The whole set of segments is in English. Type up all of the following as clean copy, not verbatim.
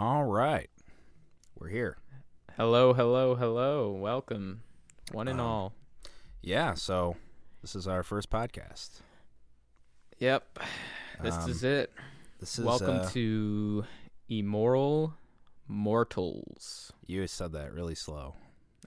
All right. We're here. Hello, hello, hello. Welcome, one and all. Yeah, so this is our first podcast. Yep, this is it. This is Welcome to Immoral Mortals. You said that really slow.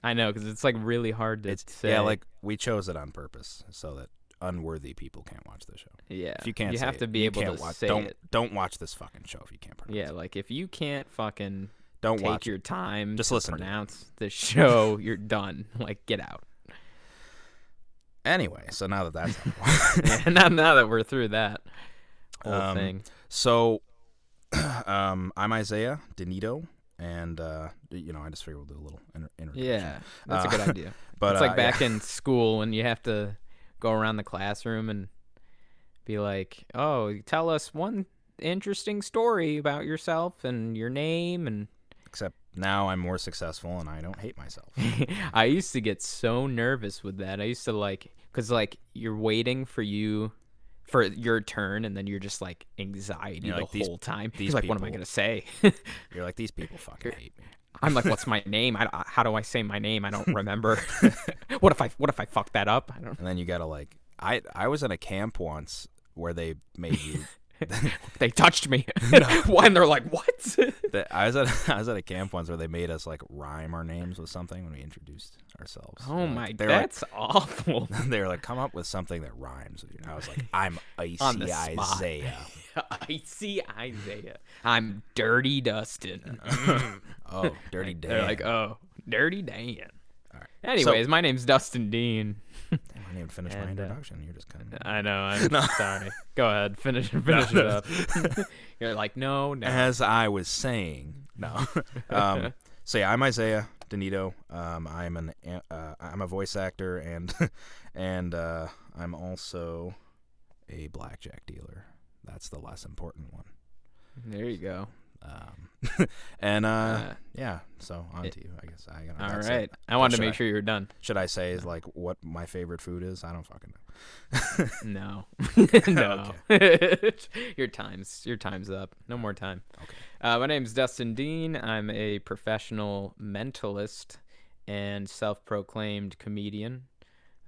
I know, because it's like really hard to say. Yeah, like we chose it on purpose so that unworthy people can't watch the show. Yeah, If you can't you say have it, to be you able can't to watch, say don't, it. Don't watch this fucking show if you can't pronounce Yeah, it. like if you can't fucking Don't take watch your it. time Just to listen to it. pronounce the show, you're done. Like, get out. Anyway, so now that that's out. Yeah, now that we're through that whole thing. So, I'm Isaiah Denito, and I just figured we'll do a little introduction. Yeah, that's a good idea. But it's like back yeah. in school when you have to go around the classroom and be like, oh, tell us one interesting story about yourself and your name. And Except now I'm more successful and I don't hate myself. I used to get so nervous with that. I used to because you're waiting for your turn, and then you're just like anxiety You're the like, these- whole time. these He's like, what am I people- gonna say? You're like, these people fucking hate me. I'm like, what's my name? How do I say my name? I don't remember. What if I fuck that up? I don't. And then you gotta I was in a camp once where they made you. They touched me. And they're like, what? I was at a camp once where they made us like rhyme our names with something when we introduced ourselves. Oh my, that's awful. They were like, come up with something that rhymes with you. And I was like, I'm On the Icy spot. Isaiah. Icy Isaiah. I'm Dirty Dustin. Oh, Dirty Dan. They're like, oh, Dirty Dan. All right. Anyways, my name's Dustin Dean. Damn, I didn't even finish my And, introduction. You're just kind of. I know. I'm sorry. Go ahead. Finish it up. You're like, no. As I was saying, no. So yeah, I'm Isaiah Denito. I'm a voice actor and I'm also a blackjack dealer. That's the less important one. There you go. Yeah. So on to you, I guess. All that's right. it. I wanted to Should make sure you were done. Should I say like what my favorite food is? I don't fucking know. No. No. Your time's up. No more time. Okay. My name's Dustin Dean. I'm a professional mentalist and self-proclaimed comedian.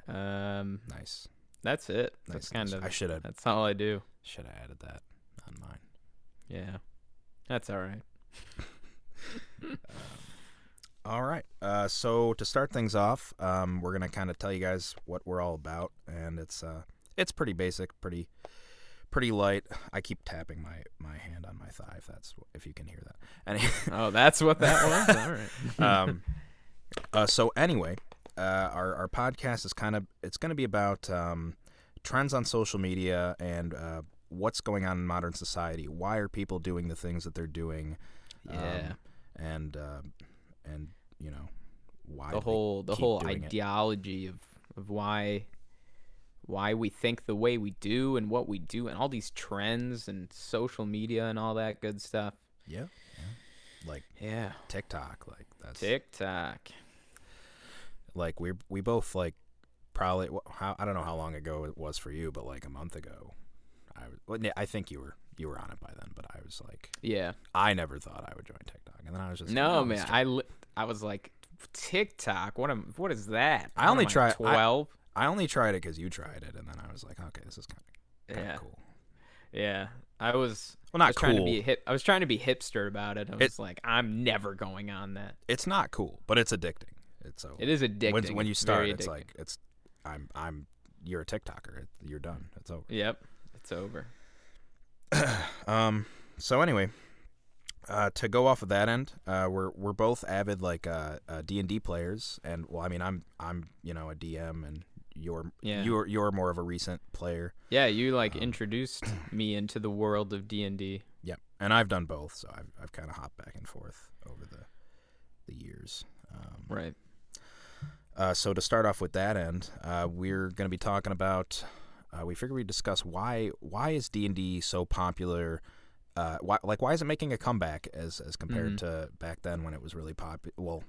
Nice. That's it. That's Nice. kind of. I should have That's all I do. added that on mine. Yeah. That's all right. All right. So to start things off, we're gonna kind of tell you guys what we're all about, and it's pretty basic, pretty light. I keep tapping my hand on my thigh. If you can hear that. Oh, that's what that was. All right. So anyway, our podcast is it's gonna be about trends on social media and what's going on in modern society. Why are people doing the things that they're doing? Yeah. And why The do they whole keep doing it? ideology of why we think the way we do and what we do and all these trends and social media and all that good stuff. Yeah. Like Yeah. TikTok, like that's TikTok. like we both like probably I don't know how long ago it was for you, but like a month ago, I think you were on it by then, but I was like, Yeah. I never thought I would join TikTok, and then I was just No, like, man. I was like, TikTok. What is that? I only tried 12. I only tried it because you tried it, and then I was like, okay, this is kind of cool. Yeah. I was Well, not trying to cool. be I was trying to be hipster about it. I was like, I'm never going on that. It's not cool, but it's addicting. It is addicting. When you It's start, very it's addicting. like you're a TikToker. You're done. It's over. Yep. It's over. So anyway, to go off of that end, we're both avid D&D players, and well, I mean, I'm a DM, and you're more of a recent player. Yeah, you introduced me into the world of D&D. Yep, and I've done both, so I've kind of hopped back and forth over the years. Right. So to start off with that end, we're going to be talking about. We figured we'd discuss why is D&D so popular. Why is it making a comeback as compared to back then when it was really popular? Well,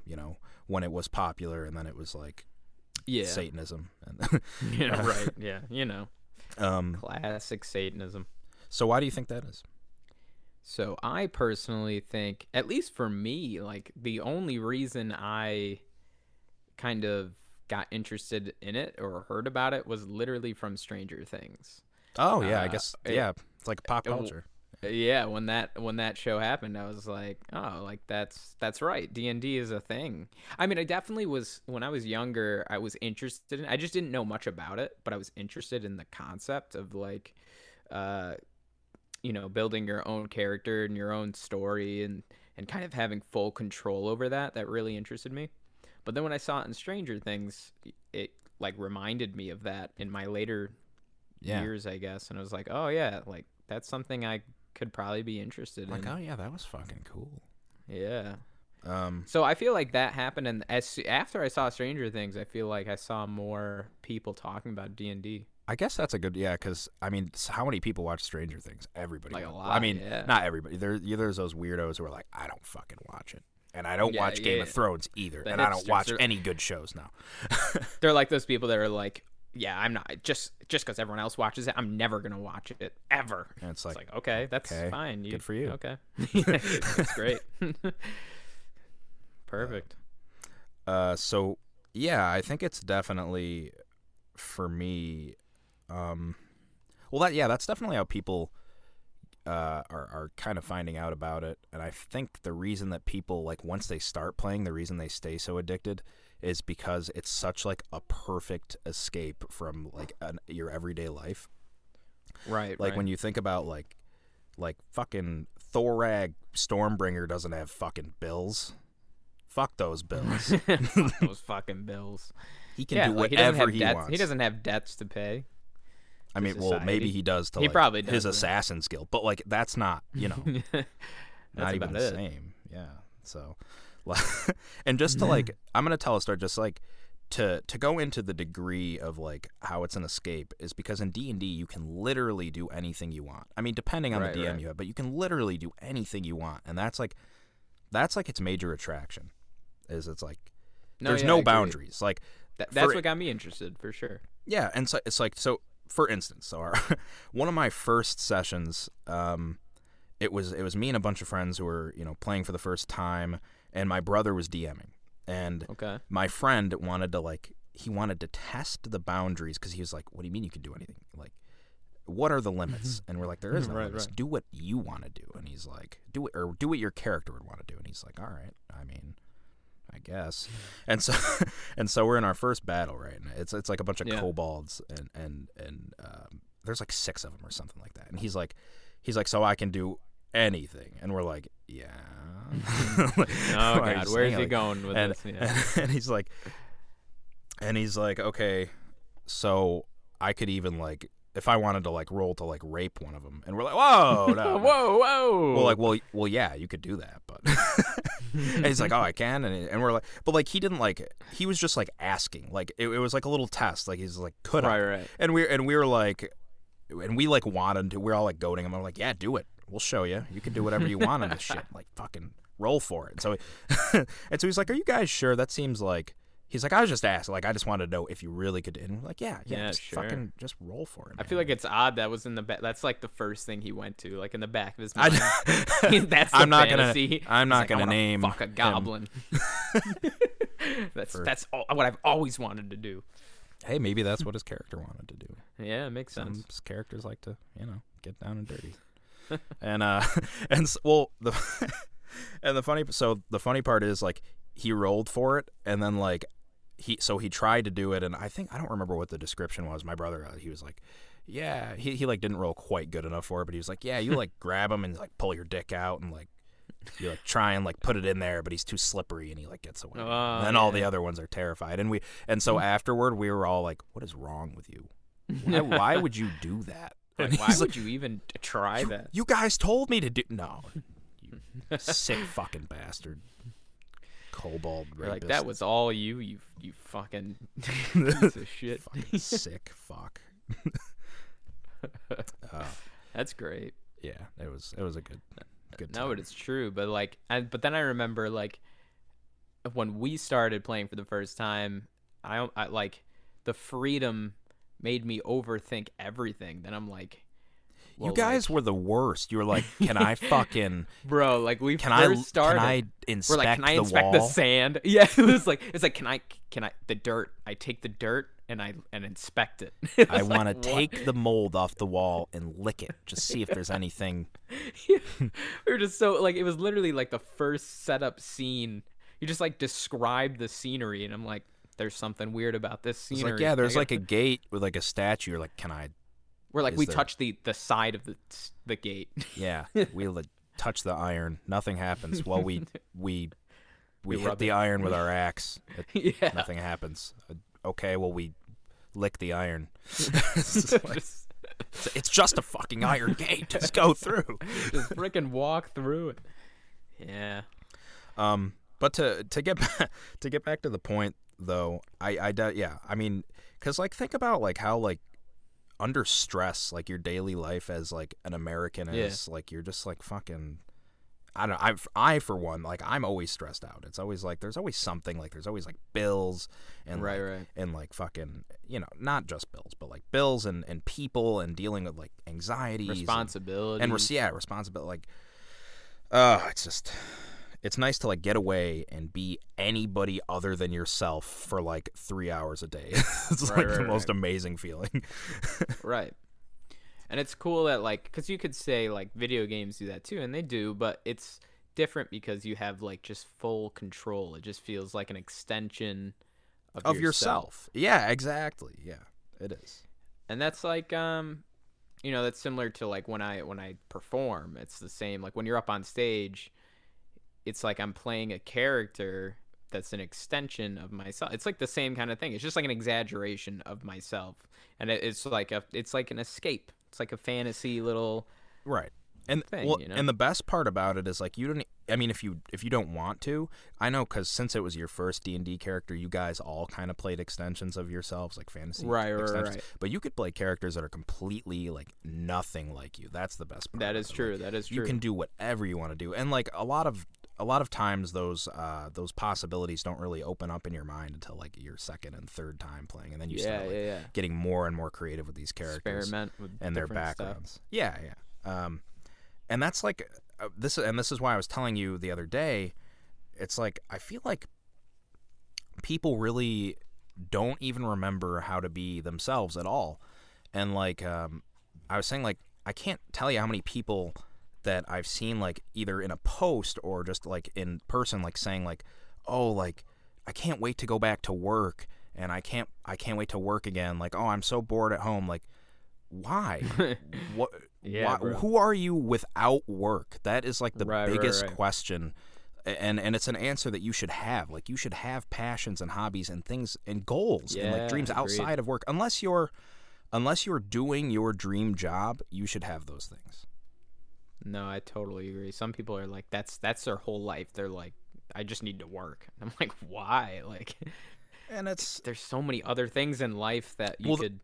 when it was popular, and then it was like Satanism. And Yeah, right. Yeah, classic Satanism. So why do you think that is? So I personally think, at least for me, like the only reason I kind of got interested in it or heard about it was literally from Stranger Things. Oh yeah, I Uh, guess it, yeah. It's like pop it, culture. yeah, when that show happened, I was like, oh, like that's right. D&D is a thing. I mean, I definitely was when I was younger. I was interested in. I just didn't know much about it, but I was interested in the concept of like, uh, building your own character and your own story and kind of having full control over that. That really interested me. But then when I saw it in Stranger Things, it like reminded me of that in my later Yeah. years, I guess, and I was like, oh yeah, like that's something I could probably be interested Like, in. oh yeah, that was fucking cool. Yeah. Um, So I feel like that happened, and after I saw Stranger Things, I feel like I saw more people talking about D&D. I guess that's a good because I mean, how many people watch Stranger Things? Everybody. Like a I lot, mean, yeah. not everybody. There's those weirdos who are like, I don't fucking watch it, and I don't watch Game of Thrones either, The and I don't watch hipsters any good shows now. They're like those people that are like, yeah, I'm not just because everyone else watches it, I'm never gonna watch it ever. And it's like, okay, that's okay, fine. good for you. Okay, that's great. Perfect. So yeah, I think it's definitely for me. Well, that's definitely how people are kind of finding out about it, and I think the reason that people like once they start playing, the reason they stay so addicted is because it's such like a perfect escape from like your everyday life. Right. Like when you think about like fucking Thorag Stormbringer doesn't have fucking bills. Fuck those bills. Fuck those fucking bills. He can do like, he doesn't whatever have he debts. wants. He doesn't have debts to pay. I mean, well, maybe he does to He like probably his does, assassin skill, but like that's not, That's not even about the it. same. Yeah. So, and just to like, I'm gonna tell a story. Just like to go into the degree of like how it's an escape is because in D&D you can literally do anything you want. I mean, depending on the DM you have, but you can literally do anything you want, and that's like its major attraction. Is it's like there's no boundaries. Like that's what got me interested for sure. Yeah, and so it's like so. For instance, so one of my first sessions, it was me and a bunch of friends who were playing for the first time, and my brother was DMing, and my friend wanted to test the boundaries because he was like, "What do you mean you can do anything? Like, what are the limits?" And we're like, "There is no limits. Do what you want to do." And he's like, "Do it or do what your character would want to do." And he's like, "All right, I mean, I guess." And so we're in our first battle, right? And it's like a bunch of kobolds and there's like 6 of them or something like that. And he's like, so I can do anything. And we're like, yeah. Like, oh God, where's he going with this? Yeah. And he's like, okay, so I could even like. If I wanted to like roll to like rape one of them, and we're like, whoa, no, whoa. Well, like, well, yeah, you could do that, but and he's like, oh, I can, and we're like, but like he didn't like, he was just like asking, like it was like a little test, like he's like, could I? Right. And we were like, and we like wanted to, we're all like goading him. I'm like, yeah, do it, we'll show you, you can do whatever you want on this shit, like fucking roll for it. And so, and so he's like, are you guys sure? That seems like. He's like, I was just asking. Like, I just wanted to know if you really could. And we're like, yeah, just sure. fucking just roll for it. Man. I feel like it's odd that was in the back. That's like the first thing he went to, like in the back of his mind. That's the I'm not fantasy. I'm not like, gonna name fuck a goblin. That's what I've always wanted to do. Hey, maybe that's what his character wanted to do. Yeah, it makes sense. Some characters like to, get down and dirty. And the funny part is like he rolled for it, and then like. He tried to do it, and I don't remember what the description was. My brother, he was like, yeah, he like didn't roll quite good enough for it, but he was like, yeah, you like grab him and like pull your dick out and like you like try and like put it in there, but he's too slippery and he like gets away. And then all the other ones are terrified, and so afterward we were all like, what is wrong with you? Why would you do that? Like, why would you even try that? You guys told me to do. No, you sick fucking bastard. Kobold rapist. Like, that was all you fucking piece of shit. Fucking sick fuck. That's great. Yeah, it was a good time. No, but it's true. But like, but then I remember like when we started playing for the first time, I like the freedom made me overthink everything. Then I'm like, You guys were the worst. You were like, can I fucking... Bro, like we Can first started. Can I inspect We're like, can I the inspect wall? the sand? Yeah, it's like, can I, the dirt? I take the dirt and inspect it. I want to like, take the mold off the wall and lick it. Just see if there's anything. Yeah. We were just so, like, it was literally like the first setup scene. You just like described the scenery, and I'm like, there's something weird about this It's scenery. like, yeah, there's like a gate with like a statue. You're like, can I... We're like, is we there- touched the side of the gate. Yeah, we like, touch the iron. Nothing happens. Well, we hit rub the it. iron with our axe. Yeah. Nothing happens. Okay, well, we lick the iron. It's just a fucking iron gate. Just go through. Just freaking walk through it. Yeah. But to get back to the point though, yeah, I mean, because like think about like how like under stress like your daily life as like an American is, like you're just like fucking, I don't know, I for one, like I'm always stressed out. It's always like there's always something, like there's always like bills and Right. and like fucking, you know, not just bills, but like bills and people and dealing with like anxieties Responsibility. and responsibility. Like it's just, it's nice to like get away and be anybody other than yourself for like 3 hours a day. It's like the most amazing feeling. Right. And it's cool that, like, because you could say, like, video games do that too, and they do, but it's different because you have, like, just full control. It just feels like an extension of yourself. Yeah, exactly. Yeah, it is. And that's like, you know, that's similar to, like, when I perform. It's the same. Like, when you're up on stage, it's like I'm playing a character that's an extension of myself. It's like the same kind of thing. It's just like an exaggeration of myself, and it's like an escape. It's like a fantasy little right. And thing, well, you know? and the best part about it is like you don't. I mean, if you don't want to, I know, because since it was your first D&D character, you guys all kind of played extensions of yourselves, like fantasy extensions. Right. But you could play characters that are completely like nothing like you. That's the best part. That is true. Like, that is true. you can do whatever you want to do, and like a lot of times those possibilities don't really open up in your mind until like your second and third time playing, and then you start getting more and more creative with these characters, experiment with and their different backgrounds. stuff. Yeah. And that's like this is why I was telling you the other day. It's like I feel like people really don't even remember how to be themselves at all, and like I was saying, like I can't tell you how many people that I've seen like either in a post or just like in person, like saying like, oh, like I can't wait to go back to work, and I can't wait to work again. Like, oh, I'm so bored at home. Like, why? What? Yeah, why, who are you without work? That is like the biggest right. question, and it's an answer that you should have. Like you should have passions and hobbies and things and goals and like dreams outside of work. Unless you're doing your dream job, you should have those things. No, I totally agree. Some people are like, that's their whole life. They're like, I just need to work. And I'm like, why? Like, and there's so many other things in life that you could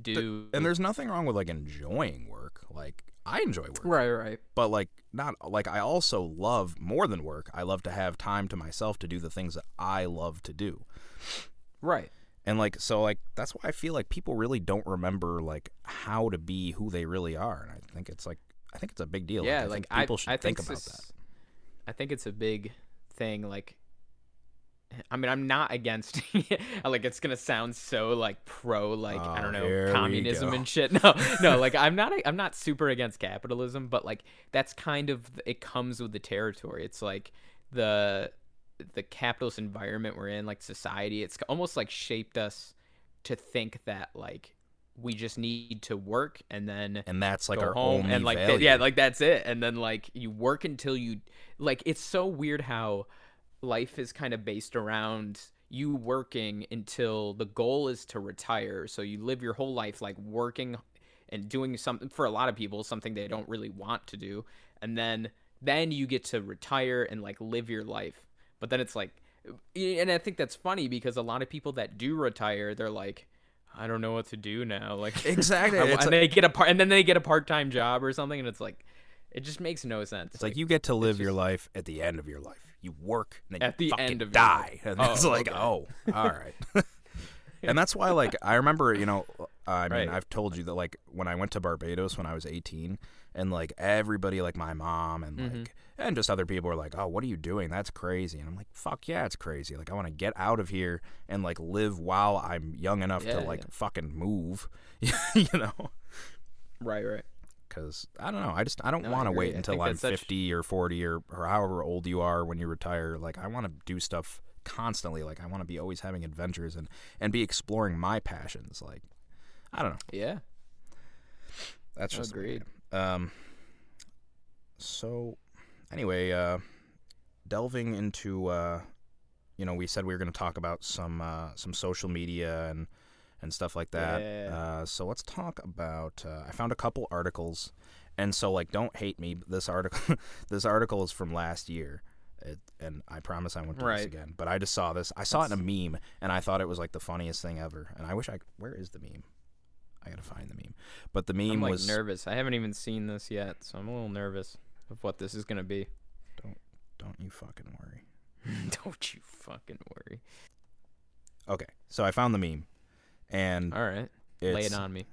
do. And there's nothing wrong with like enjoying work. Like I enjoy work. Right. But like not like I also love more than work. I love to have time to myself to do the things that I love to do. Right. And like so like that's why I feel like people really don't remember like how to be who they really are. And I think it's a big deal. Yeah, like I think people should think about that. I think it's a big thing. Like, I mean, I'm not against like it's gonna sound so like pro, like I don't know, communism and shit. No, like I'm not super against capitalism, but like that's kind of, it comes with the territory. It's like the capitalist environment we're in, like society, it's almost like shaped us to think that like we just need to work and that's like go our home only and like value. like that's it, and then like you work until you, like, it's so weird how life is kind of based around you working until the goal is to retire. So you live your whole life like working and doing something, for a lot of people, something they don't really want to do, and then you get to retire and like live your life. But then it's like, and I think that's funny because a lot of people that do retire, they're like, I don't know what to do now. Like exactly, and they get a part-time job or something, and it's like, it just makes no sense. It's like you get to live your life at the end of your life. You work and then at you the fucking end of die. your life. And it's like, okay. oh, all right. And that's why, like, I remember, I mean, Right. I've told you that, like, when I went to Barbados when I was 18, and, like, everybody, like, my mom and, like, and just other people were like, oh, what are you doing? That's crazy. And I'm like, fuck yeah, it's crazy. Like, I want to get out of here and, like, live while I'm young enough to, like, fucking move, you know? Right. Because, I don't know, I don't No, I want to agree. wait I until think I'm that's such- 50 or 40 or however old you are when you retire. Like, I want to do stuff constantly. Like, I want to be always having adventures and be exploring my passions. Like, I don't know. Yeah. That's just the way Agreed. I am. So, anyway, delving into, we said we were going to talk about some social media and stuff like that. Yeah. So let's talk about. I found a couple articles, and so like, don't hate me. But this article, this article is from last year, and I promise I won't do this Right. again. But I just saw this. I saw it in a meme, and I thought it was like the funniest thing ever. And I wish where is the meme? I gotta find the meme. But the meme I'm like was nervous. I haven't even seen this yet, so I'm a little nervous of what this is gonna be. Don't you fucking worry. Don't you fucking worry. Okay, so I found the meme, and All right. it's, Lay it on me.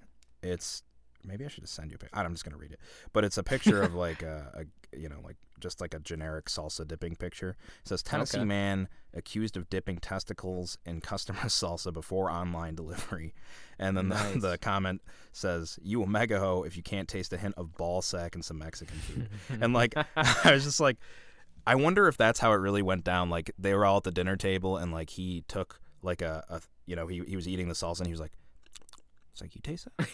It's maybe I should just send you a picture. I'm just gonna read it, but it's a picture of like like just like a generic salsa dipping picture. It says Tennessee Okay. man accused of dipping testicles in customer salsa before online delivery, and then Nice. the comment says, "You a mega hoe if you can't taste a hint of ball sack and some Mexican food." And like I was just like, I wonder if that's how it really went down. Like they were all at the dinner table, and like he took like he was eating the salsa, and he was like, "It's like, you taste that?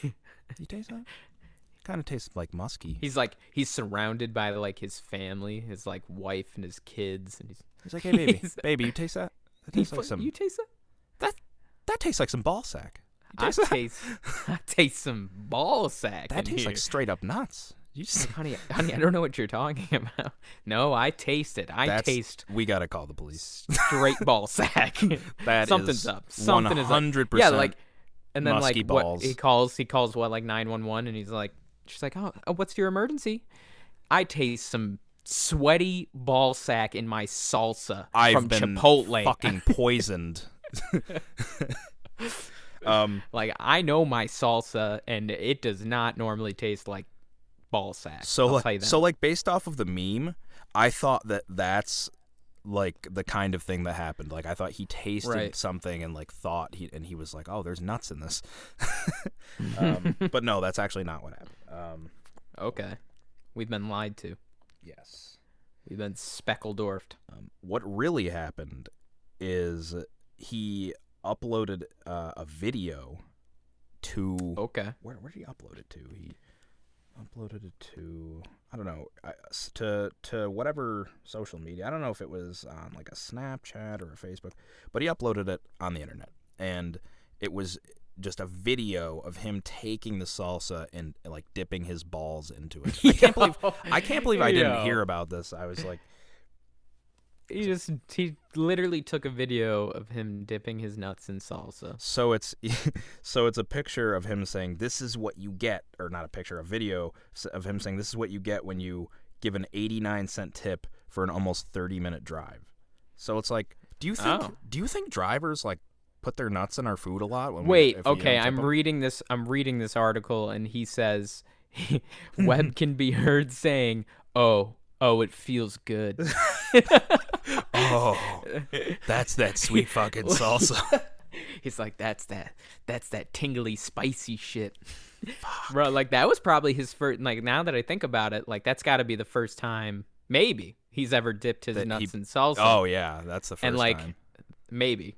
You taste that? It kind of tastes like musky." He's surrounded by like his family, his like wife and his kids, and He's like, "Hey baby, he's- baby, you taste that? That tastes like some. you taste that? That tastes like some ball sack. You I taste that? I taste some ball sack. That in tastes here. like straight up nuts. You just honey, I don't know what you're talking about. No, I taste it. I taste We gotta call the police. straight ball sack. That Something's is up. Something is up. 100% Yeah, like, and then musky like balls. what he calls what, like 911, and he's like, she's like, oh, what's your emergency? I taste some sweaty ball sack in my salsa I've from been Chipotle. fucking poisoned. Like, I know my salsa, and it does not normally taste like ball sack. So I'll tell you that. like based off of the meme, I thought that's like the kind of thing that happened. Like I thought he tasted Right. something and like thought he was like, "Oh, there's nuts in this." But no, that's actually not what happened. Okay, we've been lied to. Yes. We've been speckle-dwarfed. What really happened is he uploaded a video to Okay. where did he upload it to? He uploaded it to, I don't know, to whatever social media. I don't know if it was on like a Snapchat or a Facebook, but he uploaded it on the internet, and it was just a video of him taking the salsa and like dipping his balls into it. I can't believe I didn't Yo. hear about this. I was like, He literally took a video of him dipping his nuts in salsa. so it's a picture of him saying, "This is what you get," or not a picture, a video of him saying, "This is what you get when you give an 89-cent tip for an almost 30-minute drive." So it's like, do you think drivers like put their nuts in our food a lot? When Wait, if we okay, don't tip I'm them? reading this. I'm reading this article, and he says, Webb can be heard saying, "Oh, it feels good." Oh, that's that sweet fucking salsa. He's like, that's that tingly, spicy shit. Bro, like that was probably his first. Like now that I think about it, like that's got to be the first time maybe he's ever dipped his nuts in salsa. Oh yeah, that's the first and like time. maybe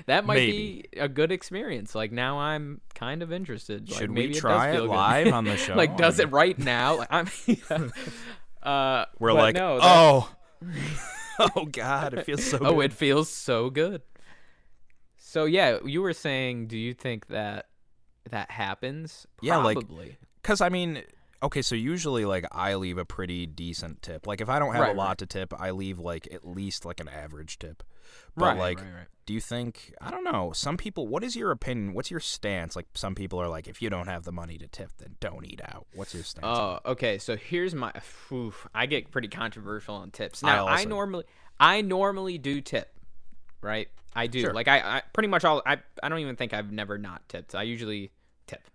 that might Maybe. be a good experience. Like now I'm kind of interested. Like, Should maybe we does try it feel good. live on the show? Like does it right now? Like, I'm. We're but like, no, oh god, it feels so good. oh, it feels so good. So yeah, you were saying, do you think that happens? Yeah, like- Probably. Because, I mean, okay, so usually, like, I leave a pretty decent tip. Like, if I don't have a Right, lot right. to tip, I leave, like, at least, like, an average tip. But, Right, like, right. do you think, I don't know, some people, what is your opinion? What's your stance? Like, some people are like, if you don't have the money to tip, then don't eat out. What's your stance? Oh, okay. So here's my. I get pretty controversial on tips. I Now, also- I normally do tip. right? I do. Sure. Like I pretty much I don't even think I've never not tipped. I usually tip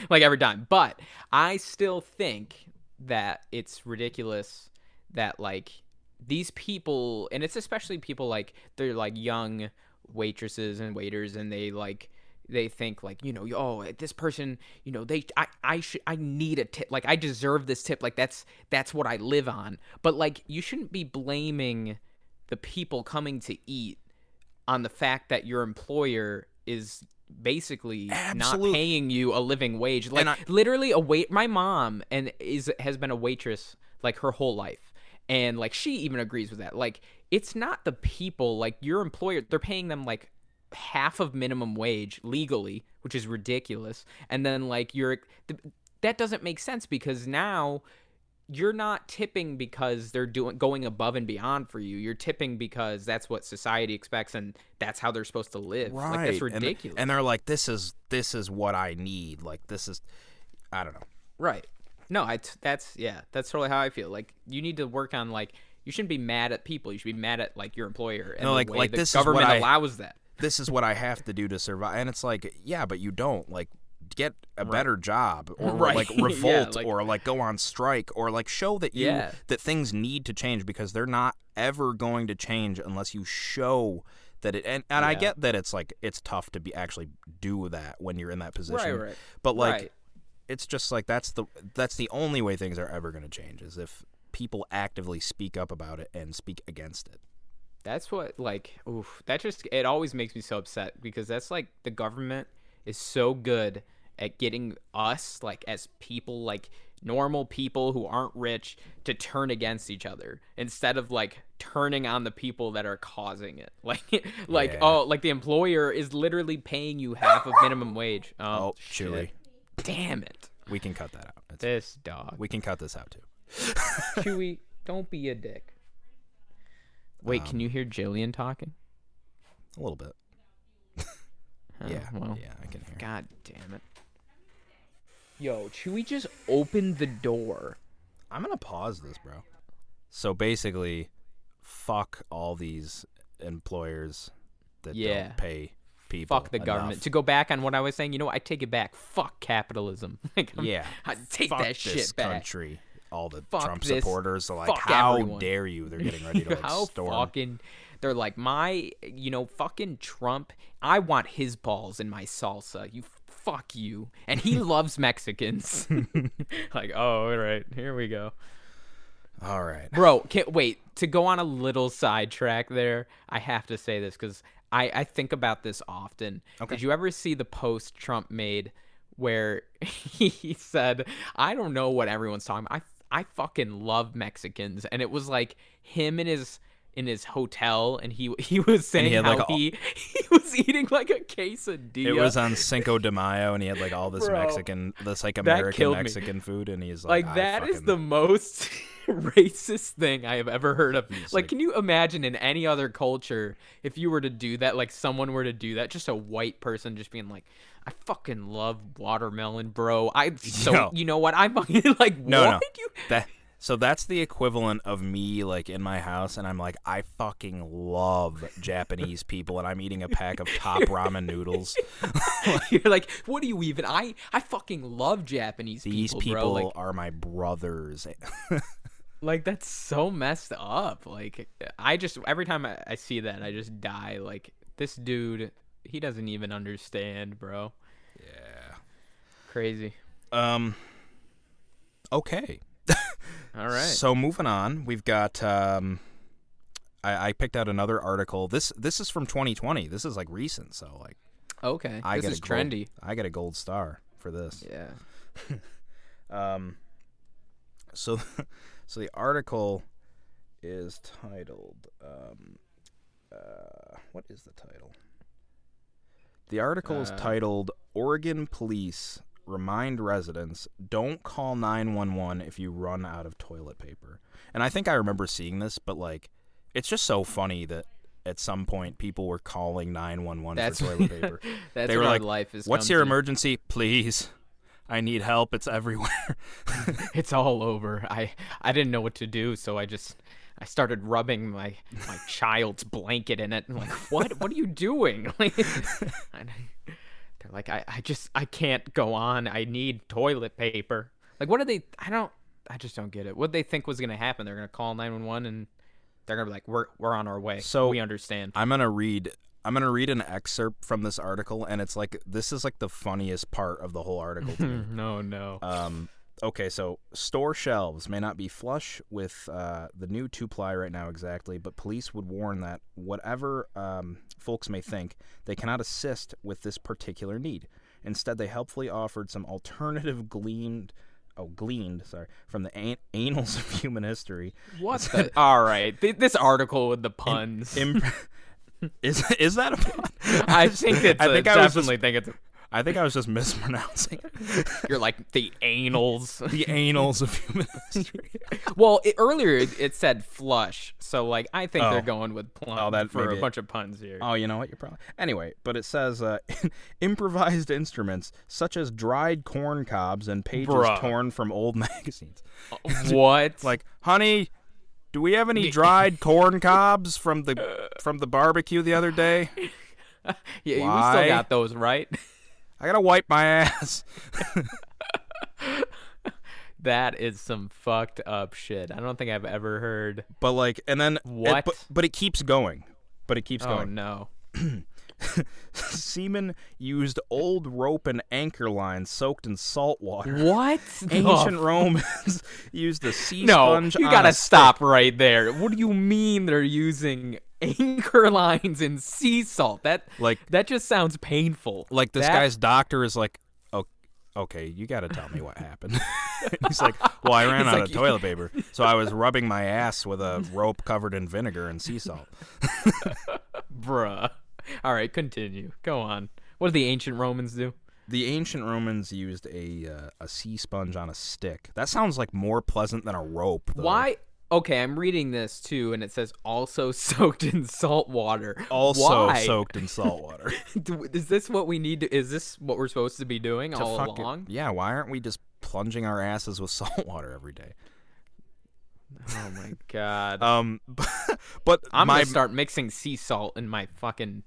like every time. But I still think that it's ridiculous that like these people, and it's especially people like they're like young waitresses and waiters, and they think like, oh, this person, I need a tip, like I deserve this tip, like that's what I live on. But like you shouldn't be blaming the people coming to eat on the fact that your employer is basically not paying you a living wage. Like literally my mom has been a waitress like her whole life. And like she even agrees with that. Like it's not the people, like your employer, they're paying them like half of minimum wage legally, which is ridiculous. And then like that doesn't make sense, because now you're not tipping because they're going above and beyond for you. You're tipping because that's what society expects and that's how they're supposed to live. Right. Like that's ridiculous. And they're like, this is what I need. Like this is, I don't know. Right. No, that's totally how I feel. Like you need to work on, like, you shouldn't be mad at people. You should be mad at like your employer and the way the this government is what allows that. This is what I have to do to survive. And it's like, yeah, but you don't. Like, get a better job, or like revolt, or like go on strike, or like show that that things need to change, because they're not ever going to change unless you show that it. And I get that it's like it's tough to actually do that when you're in that position. Right. But like. It's just like that's the only way things are ever going to change, is if people actively speak up about it and speak against it. That's what, like, that just, it always makes me so upset, because that's like the government is so good at getting us, like, as people, like normal people who aren't rich, to turn against each other instead of like turning on the people that are causing it. Oh, like the employer is literally paying you half of minimum wage. Oh shit. Chewy. Damn it. We can cut that out. This dog. We can cut this out too. Chewy, don't be a dick. Wait, can you hear Jillian talking? A little bit. Yeah, I can hear. God damn it. Yo, Chewy just opened the door. I'm going to pause this, bro. So basically, fuck all these employers that don't pay people. Fuck the government. To go back on what I was saying, I take it back. Fuck capitalism. Like, I take fuck that shit this back. Country. All the fuck Trump this. supporters are like, fuck how everyone. dare you? They're getting ready to like storm. They're like, fucking Trump, I want his balls in my salsa. Fuck you. And he loves Mexicans. Like, oh, all right, here we go. All right. Bro, wait, to go on a little sidetrack there, I have to say this, because I think about this often. Okay. Did you ever see the post Trump made where he said, I don't know what everyone's talking about. I fucking love Mexicans. And it was like him in his hotel, and he was saying how he was eating like a quesadilla. It was on Cinco de Mayo, and he had like all this American Mexican food, and he's like, that is the most racist thing I have ever heard of. Like, can you imagine in any other culture if you were to do that, like someone were to do that, just a white person just being like, I fucking love watermelon, bro. You know what? I'm fucking like, no. So that's the equivalent of me, like, in my house, and I'm like, I fucking love Japanese people, and I'm eating a pack of Top ramen noodles. You're like, what do you even? I fucking love Japanese people, These people bro. Like, are my brothers. Like, that's so messed up. Like, every time I see that, I just die. Like, this dude, he doesn't even understand, bro. Yeah. Crazy. Okay. All right. So moving on, we've got I picked out another article. This is from 2020. This is like recent, so like okay. This is trendy. I get a gold star for this. Yeah. So the article is titled what is the title? The article is titled Oregon Police Remind Residents Don't Call 911 if you run out of toilet paper. And I think I remember seeing this, but like it's just so funny that at some point people were calling 911 for toilet paper. They were like, life is what's your emergency? Please. I need help. It's everywhere. It's all over. I didn't know what to do, so I I started rubbing my child's blanket in it. I'm like, what? What are you doing? Like, they're like, I can't go on. I need toilet paper. Like, what are they? I just don't get it. What they think was gonna happen? They're gonna call 911 and they're gonna be like, we're on our way. So we understand. I'm gonna read an excerpt from this article, and it's like this is like the funniest part of the whole article to me. No. Okay, so store shelves may not be flush with the new 2-ply right now exactly, but police would warn that whatever folks may think, they cannot assist with this particular need. Instead, they helpfully offered some alternative gleaned from the annals of human history. What the? All right, this article with the puns. Is that a pun? I think it's. I think I was just mispronouncing it. You're like the annals. The annals of human history. Well, earlier it said flush, so like I think they're going with for a bunch of puns here. Oh, you know what? You're probably anyway. But it says improvised instruments such as dried corn cobs and pages torn from old magazines. What? Like, honey, do we have any dried corn cobs from the barbecue the other day? Yeah, we still got those, right? I gotta wipe my ass. That is some fucked up shit. I don't think I've ever heard. But like, and then what? But it keeps going. Going. Oh no. Seamen used old rope and anchor lines soaked in salt water. What? Ancient Romans used a sea sponge. No, you gotta stop right there. What do you mean they're using anchor lines and sea salt? That just sounds painful. Like this guy's doctor is like, oh, okay, you gotta tell me what happened. He's like, well, I ran out of toilet paper, so I was rubbing my ass with a rope covered in vinegar and sea salt. Bruh. All right, continue. Go on. What did the ancient Romans do? The ancient Romans used a sea sponge on a stick. That sounds like more pleasant than a rope, though. Why? Okay, I'm reading this, too, and it says also soaked in salt water. Soaked in salt water. Is this what we need to... Is this what we're supposed to be doing all along? Yeah, why aren't we just plunging our asses with salt water every day? Oh, my God. But I'm going to start mixing sea salt in my fucking...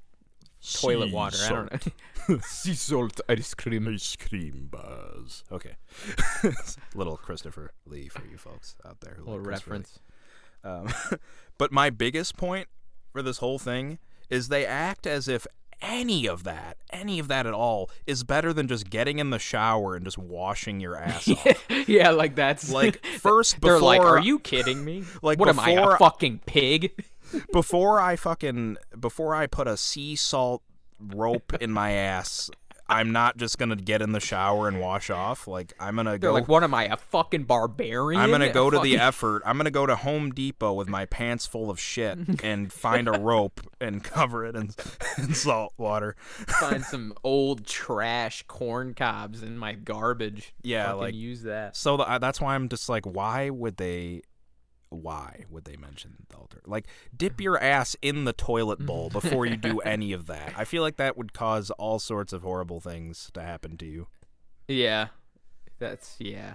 toilet water. Salt. I don't know. Sea salt ice cream. Ice cream bars. Okay. Little Christopher Lee for you folks out there. Little reference. But my biggest point for this whole thing is they act as if any of that at all is better than just getting in the shower and just washing your ass off. Yeah, like that's like first they're before, like, are you kidding me? Like, what am I, a fucking pig? Before I put a sea salt rope in my ass, I'm not just gonna get in the shower and wash off. Like They're like, what am I, a fucking barbarian? I'm gonna go to the effort. I'm gonna go to Home Depot with my pants full of shit and find a rope and cover it in salt water. Find some old trash corn cobs in my garbage. Yeah, like use that. So that's why I'm just like, why would they mention the altar? Like, dip your ass in the toilet bowl before you do any of that. I feel like that would cause all sorts of horrible things to happen to you. Yeah.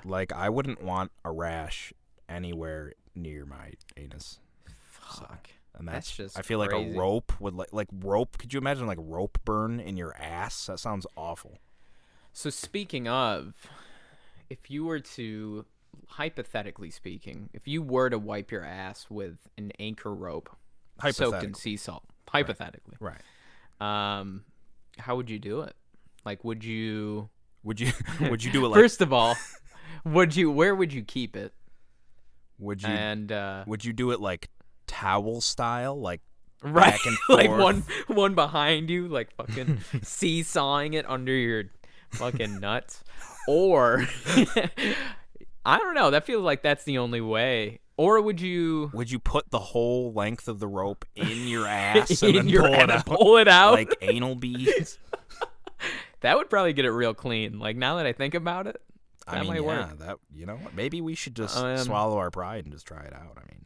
Like, I wouldn't want a rash anywhere near my anus. Fuck. And that's just, I feel crazy. like a rope would like rope. Could you imagine like rope burn in your ass? That sounds awful. So speaking of, if you were to, hypothetically speaking, if you were to wipe your ass with an anchor rope soaked in sea salt, hypothetically, right? How would you do it? Like, would you do it? Like, first of all, where would you keep it? Would you and would you do it like towel style, like right, back and forth? Like one behind you, like fucking seesawing it under your fucking nuts, or I don't know. That feels like that's the only way. Or would you put the whole length of the rope in your ass and then pull it out like anal beads? That would probably get it real clean. Like, now that I think about it, that might work. That, you know what? Maybe we should just swallow our pride and just try it out. I mean,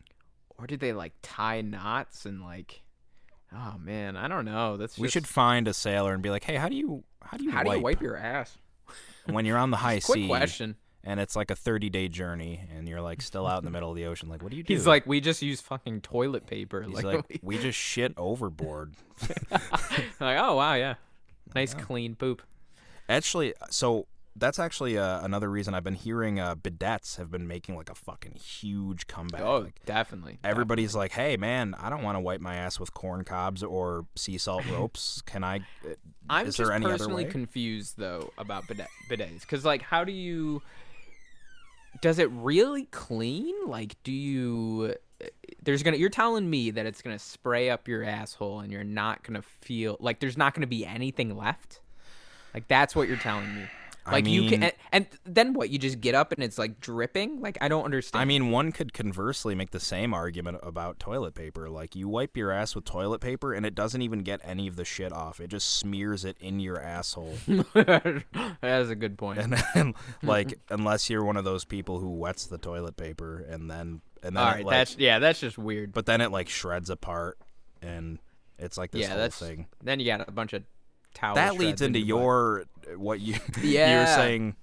or did they like tie knots and like? Oh man, I don't know. We should find a sailor and be like, hey, how do you wipe your ass when you're on the high sea? Quick question. and it's like a 30-day journey, and you're like still out in the middle of the ocean. Like, what do you do? He's like, we just use fucking toilet paper. He's like, we just shit overboard. Like, oh wow, yeah, nice Yeah. clean poop. Actually, so that's actually another reason I've been hearing bidets have been making like a fucking huge comeback. Oh, Like, definitely. everybody's like, hey man, I don't want to wipe my ass with corn cobs or sea salt ropes. Can I? I'm is just there any other personally way? confused though about bidets, because like, how do you? Does it really clean? Like, do you? You're telling me that it's gonna spray up your asshole and you're not gonna feel like there's not gonna be anything left? Like, that's what you're telling me. Like, you can, and then what? You just get up and it's like dripping. Like, I don't understand. I mean, one could conversely make the same argument about toilet paper. Like, you wipe your ass with toilet paper, and it doesn't even get any of the shit off. It just smears it in your asshole. That's a good point. And then, like, unless you're one of those people who wets the toilet paper, and then All right, that's just weird. But then it like shreds apart, and it's like this whole thing. Then you got a bunch of towel. That leads into what you you're saying.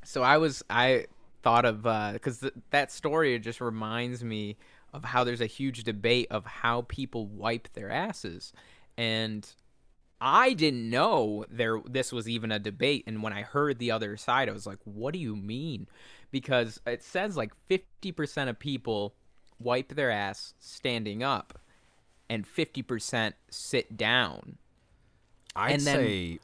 So I thought of because that story just reminds me of how there's a huge debate of how people wipe their asses, and I didn't know this was even a debate. And when I heard the other side, I was like, what do you mean? Because it says like 50% of people wipe their ass standing up and 50% sit down. I'd say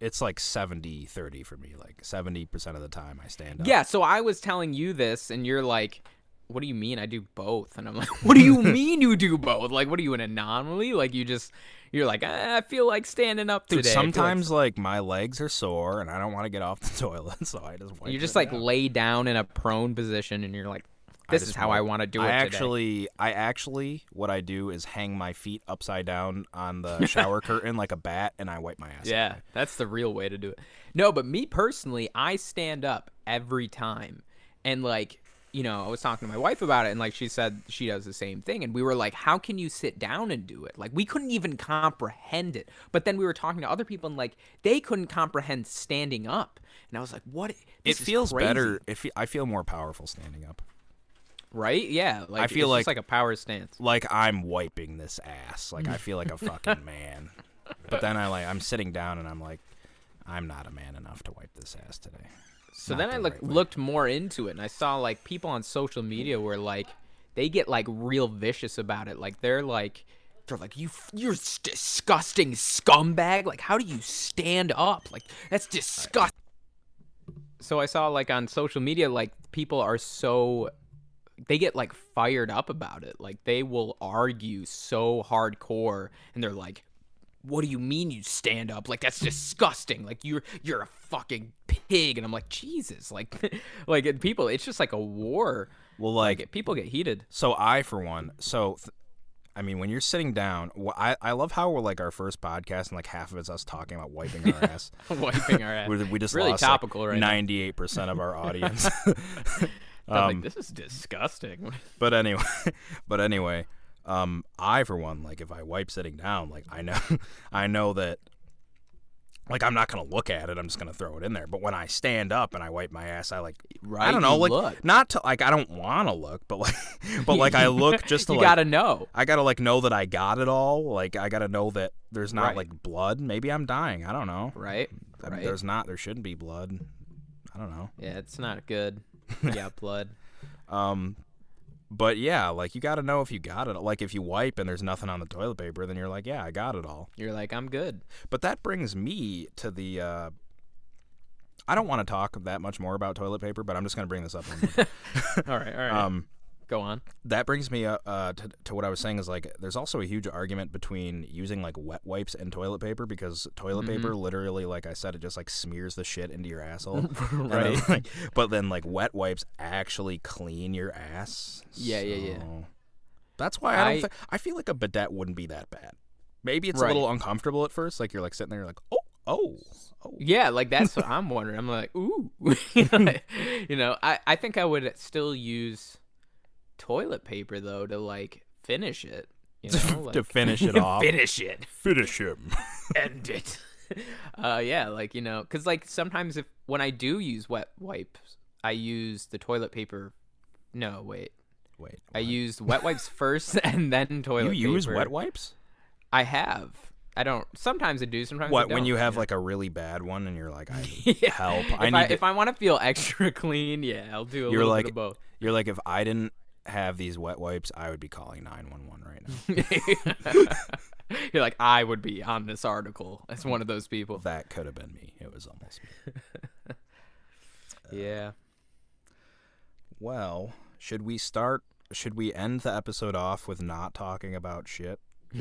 it's like 70-30 for me. Like 70% of the time I stand up. Yeah, so I was telling you this, and you're like, what do you mean I do both? And I'm like, what do you mean you do both? Like, what are you, an anomaly? Like, you're like, I feel like standing up today. Dude, sometimes like my legs are sore and I don't want to get off the toilet, so I just wipe you just it like down. lay down in a prone position, and you're like, this is how I want to do it today. I actually, what I do is hang my feet upside down on the shower curtain like a bat, and I wipe my ass. Yeah, away. that's the real way to do it. No, but me personally, I stand up every time. And like, you know, I was talking to my wife about it, and like she said she does the same thing. And we were like, how can you sit down and do it? Like, we couldn't even comprehend it. But then we were talking to other people, and like, they couldn't comprehend standing up. And I was like, what? It feels better. I feel more powerful standing up. Right? Yeah. Like, I feel it's just like a power stance. Like I'm wiping this ass. Like I feel like a fucking man. But then I'm sitting down and I'm like, I'm not a man enough to wipe this ass today. So then I looked more into it, and I saw like people on social media were like, they get like real vicious about it. Like they're like you're disgusting scumbag. Like, how do you stand up? Like, that's disgusting. So I saw like on social media, like people are they get like fired up about it. Like they will argue so hardcore, and they're like, what do you mean you stand up? Like, that's disgusting. Like you're a fucking pig. And I'm like, Jesus, like people, it's just like a war. Well, like people get heated. So I, for one, I mean, when you're sitting down, I love how we're like our first podcast and like half of it's us talking about wiping our ass. Wiping our ass. We just really lost topical like right 98% of our audience. I'm like, this is disgusting. But anyway, I, for one, like if I wipe sitting down, like I know that, like I'm not gonna look at it. I'm just gonna throw it in there. But when I stand up and I wipe my ass, I don't know, like look. Not to like I don't want to look, but like I look just to you like, gotta know. I gotta like know that I got it all. Like I gotta know that there's not Right. like blood. Maybe I'm dying. I don't know. Right. I mean, there shouldn't be blood. I don't know. Yeah, it's not good. You got blood. But yeah, like you got to know if you got it. Like if you wipe and there's nothing on the toilet paper, then you're like, yeah, I got it all. You're like, I'm good. But that brings me to the. I don't want to talk that much more about toilet paper, but I'm just gonna bring this up. All right. Go on. That brings me to what I was saying is like there's also a huge argument between using like wet wipes and toilet paper, because toilet paper literally, like I said, it just like smears the shit into your asshole. Right. But then like wet wipes actually clean your ass. Yeah. That's why I feel like a bidet wouldn't be that bad. Maybe it's a little uncomfortable at first, like you're like sitting there like, oh. Yeah, like that's what I'm wondering. I'm like, ooh. You know, I think I would still use toilet paper though to like finish it, you know, like, to finish it off. Finish him. End it. Yeah, like, you know, because like sometimes when I do use wet wipes, I used the toilet paper. No, wait. Wait, I what? used wet wipes first and then toilet You use paper. wet wipes? I have. I don't. Sometimes I do. Sometimes I What, don't. when you have know? like a really bad one and you're like, I need Yeah. help. If I want to feel extra clean, yeah, I'll do a You're little like bit of both. you're like if I didn't have these wet wipes, I would be calling 911 right now. You're like, I would be on this article as one of those people. That could have been me. It was almost me. Yeah. Well, should we end the episode off with not talking about shit?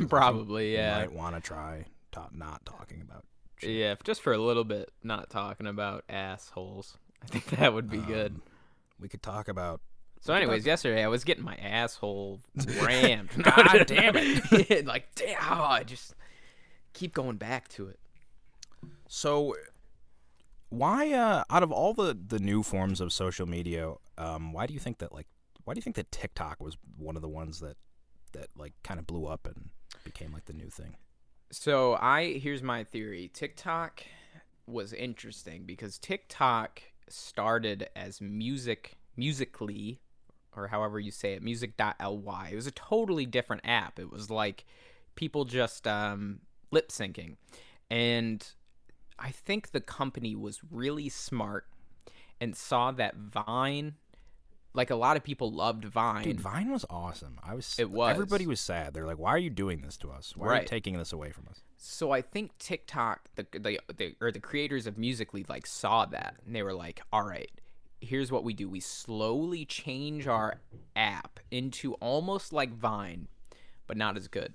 Probably, You yeah. might want to try not talking about shit. Yeah, just for a little bit, not talking about assholes. I think that would be good. We could talk about. So, anyways, yesterday I was getting my asshole rammed. God damn it. Like, damn, I just keep going back to it. So, why, out of all the new forms of social media, why do you think that TikTok was one of the ones that like kind of blew up and became like the new thing? So here's my theory. TikTok was interesting because TikTok started as Musically, or however you say it, music.ly. It was a totally different app. It was like people just lip syncing. And I think the company was really smart and saw that Vine, like a lot of people loved Vine. Dude, Vine was awesome. It was. Everybody was sad. They're like, "Why are you doing this to us? Why are you Right. taking this away from us?" So I think TikTok, the creators of Musically, like saw that and they were like, "All right, here's what we do. We slowly change our app into almost like Vine, but not as good."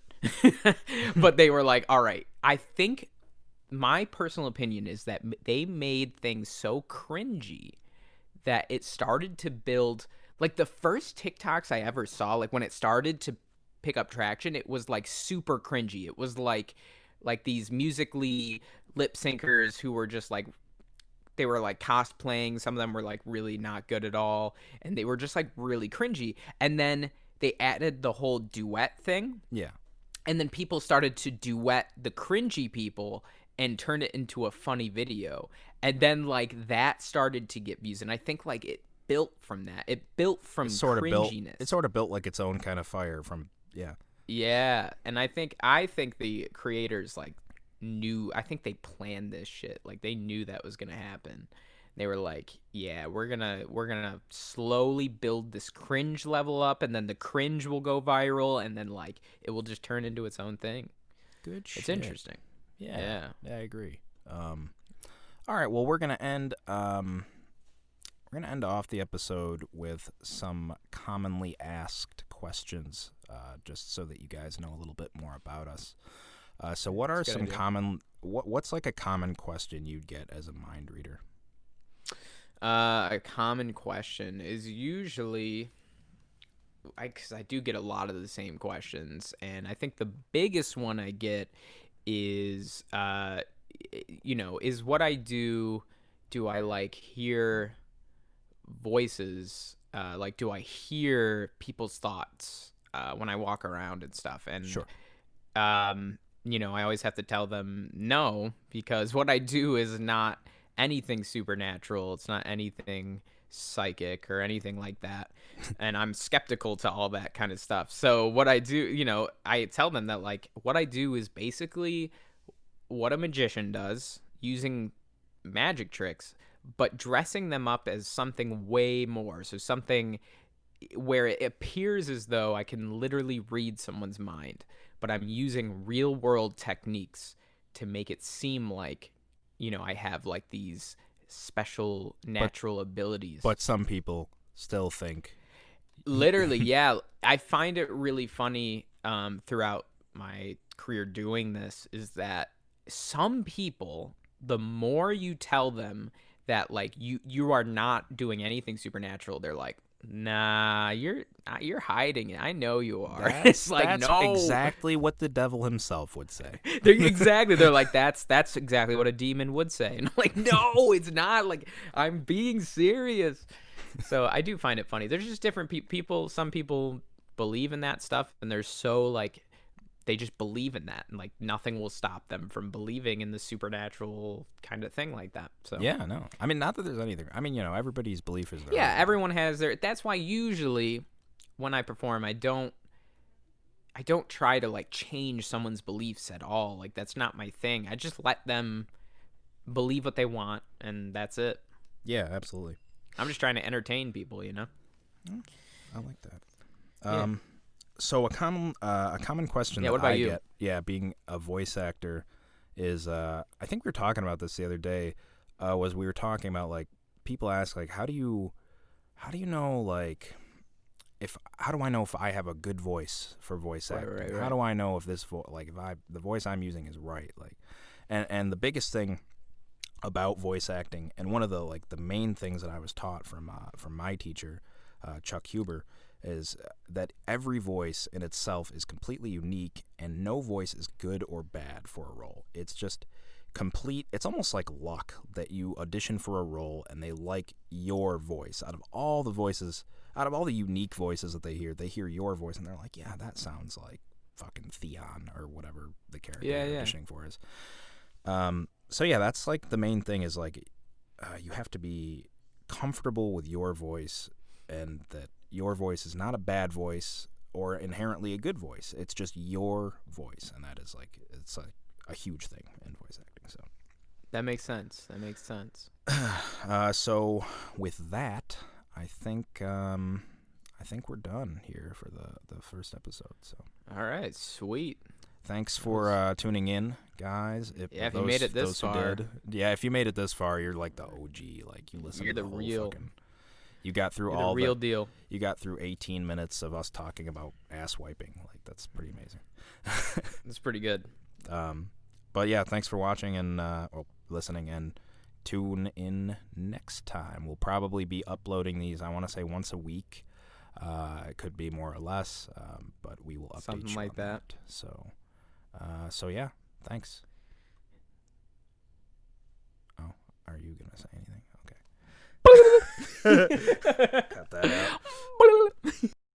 But they were like, "All right, I think my personal opinion is that they made things so cringy that it started to build, like the first TikToks I ever saw, like when it started to pick up traction, it was like super cringy. It was like these Musically lip syncers who were just like, they were like cosplaying. Some of them were like really not good at all, and they were just like really cringy. And then they added the whole duet thing, Yeah. and then people started to duet the cringy people and turn it into a funny video. And then like that started to get views. And I think like it built from that. It built from cringiness. It sort of built like its own kind of fire from Yeah. And I think the creators like I think they planned this shit. Like they knew that was gonna happen. They were like, yeah, we're gonna slowly build this cringe level up, and then the cringe will go viral, and then like it will just turn into its own thing. Good shit. It's interesting. Yeah, I agree. All right, well, we're gonna end off the episode with some commonly asked questions, just so that you guys know a little bit more about us. So, what are some what's like a common question you'd get as a mind reader? A common question is usually, because I do get a lot of the same questions, and I think the biggest one I get is, is what I do I like hear voices, like do I hear people's thoughts when I walk around and stuff? And Sure. I always have to tell them no, because what I do is not anything supernatural. It's not anything psychic or anything like that. And I'm skeptical to all that kind of stuff. So what I do, I tell them that like what I do is basically what a magician does, using magic tricks, but dressing them up as something way more. So something where it appears as though I can literally read someone's mind, but I'm using real world techniques to make it seem like, I have like these special natural abilities. But some people still think. Literally, yeah. I find it really funny throughout my career doing this is that some people, the more you tell them that like you are not doing anything supernatural, they're like, nah, you're hiding it. I know you are. It's like, that's no, exactly what the devil himself would say. They're like, that's exactly what a demon would say. And I'm like, no, it's not. Like, I'm being serious. So I do find it funny. There's just different people. Some people believe in that stuff, and they're so like they just believe in that, and like nothing will stop them from believing in the supernatural kind of thing like that. So Yeah, no. I mean, not that there's anything. I mean, everybody's belief is their yeah, own. everyone has their. That's why usually when I perform, I don't try to like change someone's beliefs at all. Like that's not my thing. I just let them believe what they want, and that's it. Yeah, absolutely. I'm just trying to entertain people, you know. I like that. Yeah. So a common question Yeah, that what about I you? get, yeah, being a voice actor, is I think we were talking about this the other day. Was we were talking about like people ask like how do you know like if how do I know if I have a good voice for voice Right, acting? right, How right. do I know if this like if the voice I'm using is right? Like, and the biggest thing about voice acting, and one of the main things that I was taught from my teacher, Chuck Huber, is that every voice in itself is completely unique, and no voice is good or bad for a role. It's just complete. It's almost like luck that you audition for a role and they like your voice. Out of all the unique voices that they hear your voice and they're like, yeah, that sounds like fucking Theon or whatever the character Yeah, you're yeah. auditioning for is. So yeah, that's like the main thing is like you have to be comfortable with your voice, and that your voice is not a bad voice or inherently a good voice. It's just your voice, and that is like it's like a huge thing in voice acting. So, That makes sense. That makes sense. so with that, I think we're done here for the first episode. So, All right, sweet. thanks for tuning in, guys. If you made it this those who far. did, yeah, if you made it this far, you're like the OG. Like you listen You're to the whole real. fucking. You got through You're all the real the. deal. You got through 18 minutes of us talking about ass wiping. Like that's pretty amazing. It's pretty good. But yeah, thanks for watching and listening, and tune in next time. We'll probably be uploading these. I want to say once a week. It could be more or less, but we will update Something you like on that. So yeah, thanks. Oh, are you gonna say anything? Okay. Cut that out.